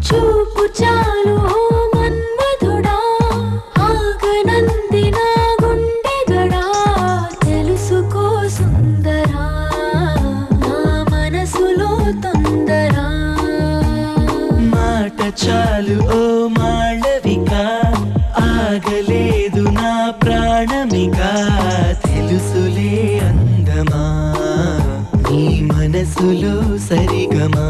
చూపు చాలు ఓ మన్మధుడా, ఆగనంది నా గుండె గడా. తెలుసుకో సుందరా, నా మనసులో తొందరా. మాట చాలు ఓ మాళవిక, ఆగలేదు నా ప్రాణమిక. తెలుసులే అందమా, నీ మనసులో సరిగమా.